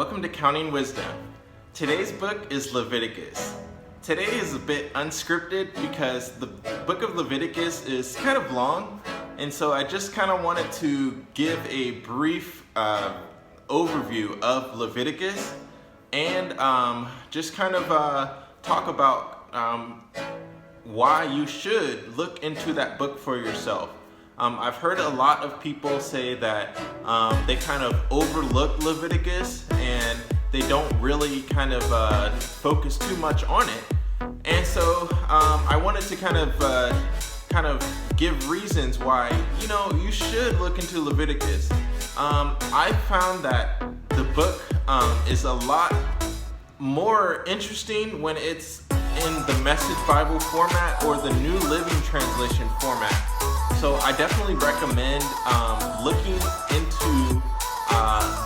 welcome to Counting Wisdom. Today's book is Leviticus. Today is a bit unscripted because the book of Leviticus is kind of long, and so I just kind of wanted to give a brief overview of Leviticus and just kind of talk about why you should look into that book for yourself. I've heard a lot of people say that they kind of overlook Leviticus and they don't really kind of focus too much on it. And so I wanted to kind of give reasons why, you should look into Leviticus. I found that the book is a lot more interesting when it's in the Message Bible format or the New Living Translation format. So I definitely recommend looking into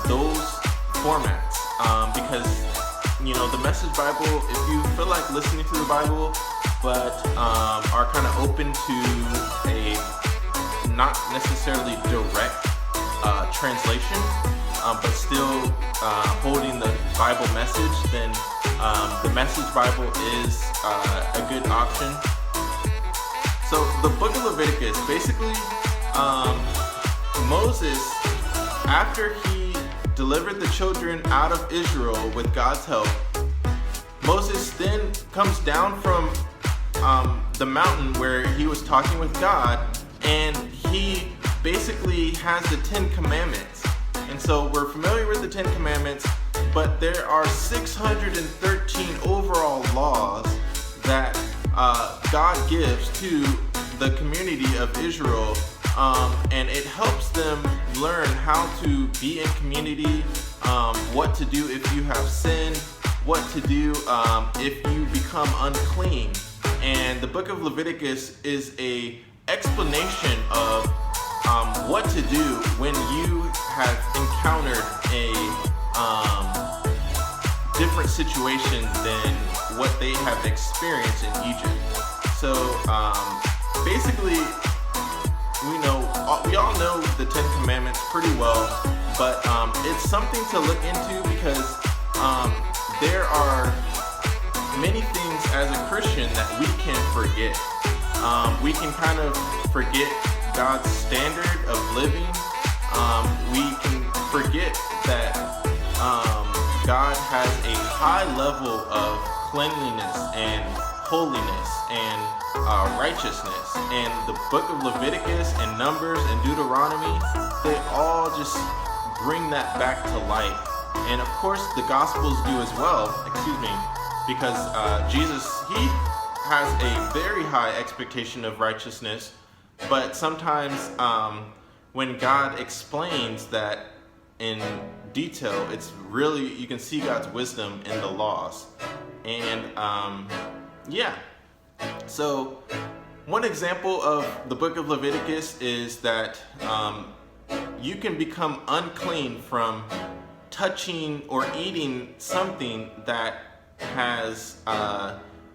those formats because the Message Bible, if you feel like listening to the Bible but are kind of open to a not necessarily direct translation but still holding the Bible message, then the Message Bible is a good option. So the book of Leviticus, basically, Moses, after he delivered the children out of Israel with God's help, Moses then comes down from the mountain where he was talking with God, and he basically has the 10 Commandments. And so we're familiar with the 10 Commandments, but there are 613 overall laws that God gives to the community of Israel, and it helps them learn how to be in community, what to do if you have sinned, what to do if you become unclean. And the book of Leviticus is a explanation of what to do when you have encountered a different situation than what they have experienced in Egypt. So basically, we all know the 10 Commandments pretty well, but it's something to look into because there are many things as a Christian that we can forget. We can kind of forget God's standard of living. We can forget that God has a high level of cleanliness and holiness and righteousness. And the book of Leviticus and Numbers and Deuteronomy, they all just bring that back to life. And of course the Gospels do as well, because Jesus, he has a very high expectation of righteousness, but sometimes when God explains that in detail, it's really, you can see God's wisdom in the laws. And so one example of the book of Leviticus is that you can become unclean from touching or eating something that has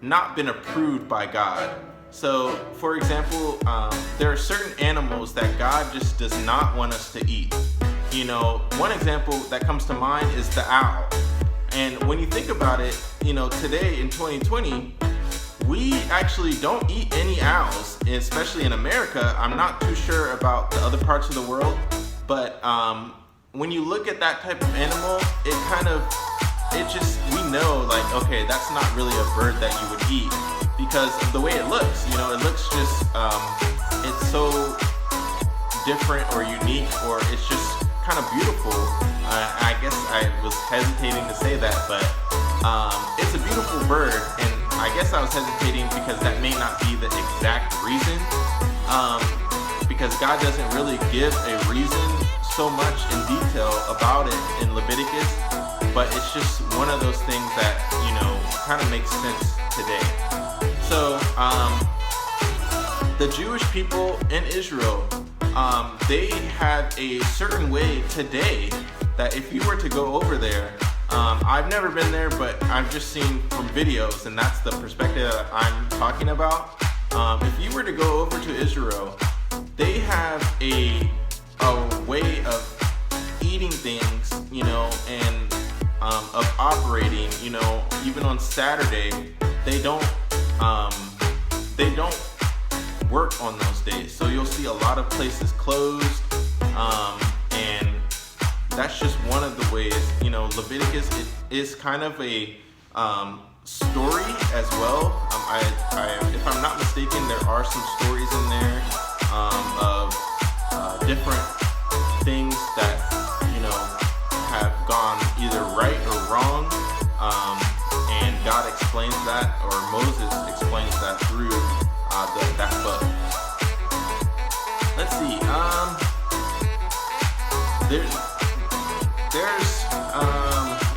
not been approved by God. So, for example, there are certain animals that God just does not want us to eat. One example that comes to mind is the owl. And when you think about it, today in 2020, we actually don't eat any owls, especially in America. I'm not too sure about the other parts of the world, but when you look at that type of animal, we know, like, okay, that's not really a bird that you would eat because of the way it looks. It looks just, it's so different or unique, or it's just kind of beautiful. I guess I was hesitating to say that, but it's a beautiful bird, and I guess I was hesitating because that may not be the exact reason, because God doesn't really give a reason so much in detail about it in Leviticus, but it's just one of those things that, kind of makes sense today. So, the Jewish people in Israel, they have a certain way today that if you were to go over there, I've never been there, but I've just seen from videos, and that's the perspective that I'm talking about. If you were to go over to Israel, they have a way of eating things, and of operating. Even on Saturday, they don't work on those days. So you'll see a lot of places closed, and that's just one of the ways. Leviticus is kind of a story as well. If I'm not mistaken, there are some stories in there of different things that have gone either right or wrong, and God explains that, or Moses explains that through that book. Let's see.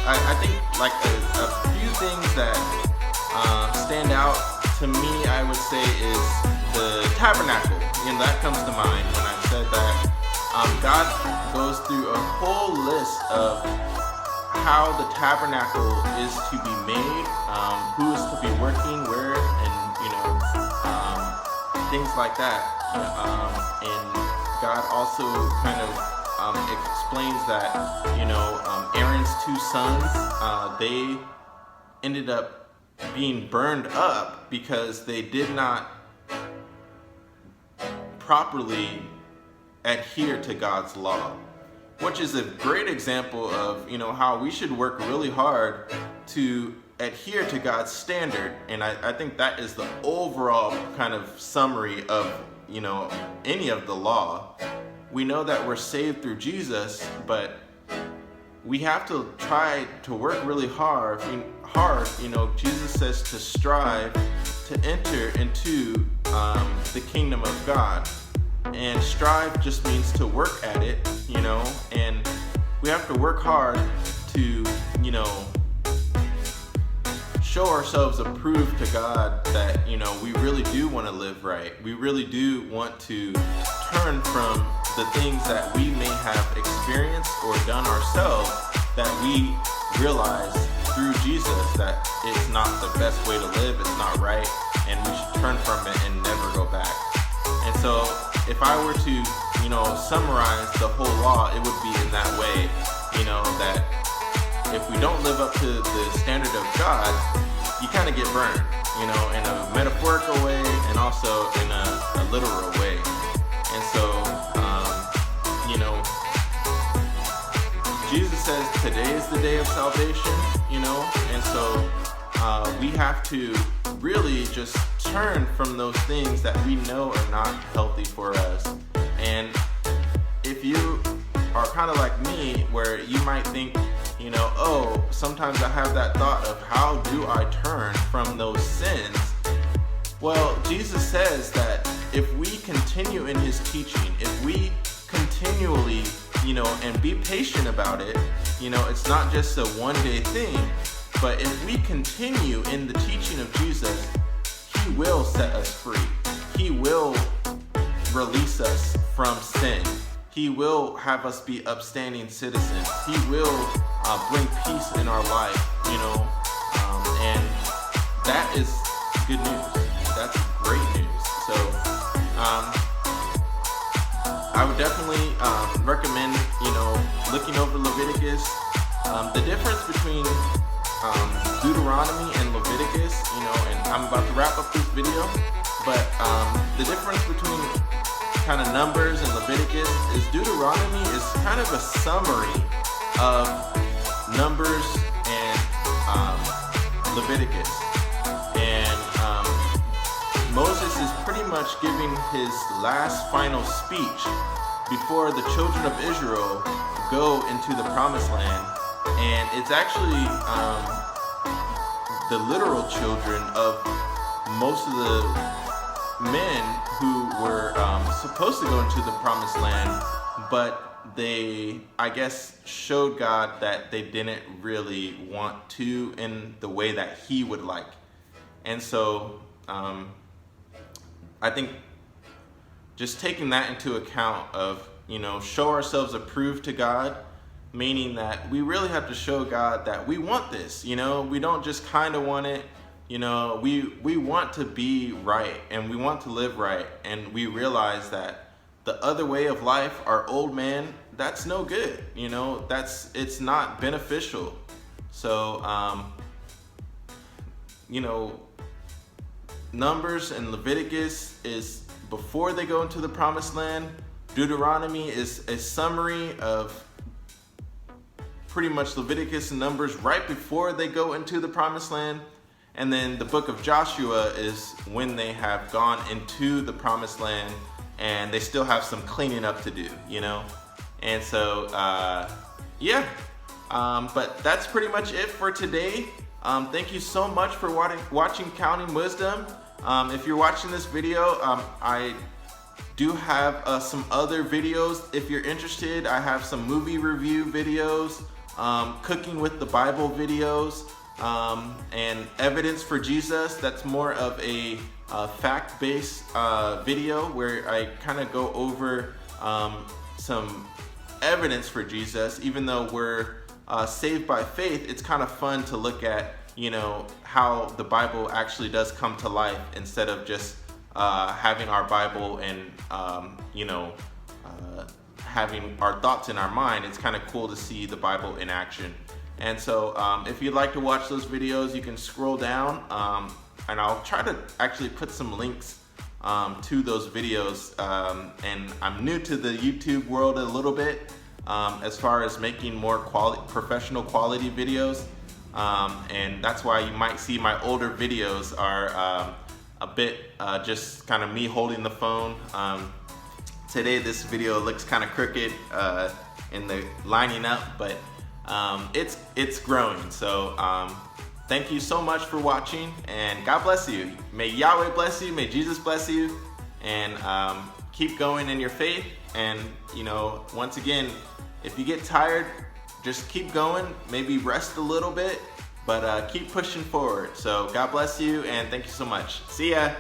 I think like a few things that stand out to me, I would say, is the tabernacle. That comes to mind when I said that. God goes through a whole list of how the tabernacle is to be made, who is to be working where, and things like that. And God also kind of explains that Aaron's two sons, they ended up being burned up because they did not properly adhere to God's law, which is a great example of how we should work really hard to adhere to God's standard. And I think that is the overall kind of summary of any of the law. We know that we're saved through Jesus, but we have to try to work really hard. Jesus says to strive to enter into the kingdom of God. And strive just means to work at it, and we have to work hard to, show ourselves approved to God that, we really do want to live right. We really do want to turn from the things that we may have experienced or done ourselves that we realize through Jesus that it's not the best way to live, it's not right, and we should turn from it and never go back. And so if I were to, summarize the whole law, it would be in that way, that if we don't live up to the standard of God, you kind of get burned, in a metaphorical way and also in a literal way. And so, Jesus says today is the day of salvation, and so we have to really just turn from those things that we know are not healthy for us. And if you are kind of like me, where you might think, sometimes I have that thought of how do I turn from those sins? Well, Jesus says that if we continue in his teaching, if we continually, and be patient about it, it's not just a one-day thing, but if we continue in the teaching of Jesus, he will set us free. He will release us from sin. He will have us be upstanding citizens. He will bring peace in our life, and that is good news. That's great news. So I would definitely recommend, looking over Leviticus. The difference between Deuteronomy and Leviticus, and I'm about to wrap up this video, but the difference between kind of Numbers and Leviticus is Deuteronomy is kind of a summary of Numbers and Leviticus. And Moses is pretty much giving his last final speech before the children of Israel go into the promised land. And it's actually the literal children of most of the men who were supposed to go into the promised land, but they, I guess, showed God that they didn't really want to in the way that he would like. And so I think just taking that into account of, show ourselves approved to God, meaning that we really have to show God that we want this, we don't just kind of want it, we want to be right and we want to live right, and we realize that the other way of life, our old man, that's no good, it's not beneficial. So, you know, Numbers and Leviticus is before they go into the promised land. Deuteronomy is a summary of pretty much Leviticus and Numbers right before they go into the promised land. And then the book of Joshua is when they have gone into the promised land and they still have some cleaning up to do, you know? And so, yeah. But that's pretty much it for today. Thank you so much for watching Counting Wisdom. If you're watching this video, I do have some other videos. If you're interested, I have some movie review videos, cooking with the Bible videos, and evidence for Jesus. That's more of a fact-based video where I kind of go over some evidence for Jesus. Even though we're saved by faith, it's kind of fun to look at, you know, how the Bible actually does come to life instead of just having our Bible and you know, having our thoughts in our mind. It's kind of cool to see the Bible in action. And so if you'd like to watch those videos, you can scroll down, and I'll try to actually put some links to those videos. And I'm new to the YouTube world a little bit, as far as making more professional quality videos. And that's why you might see my older videos are a bit just kind of me holding the phone. Today this video looks kind of crooked in the lining up, but it's growing. So thank you so much for watching, and God bless you. May Yahweh bless you, may Jesus bless you, and keep going in your faith. And you know, once again, if you get tired, just keep going, maybe rest a little bit, but keep pushing forward. So God bless you, and thank you so much. See ya.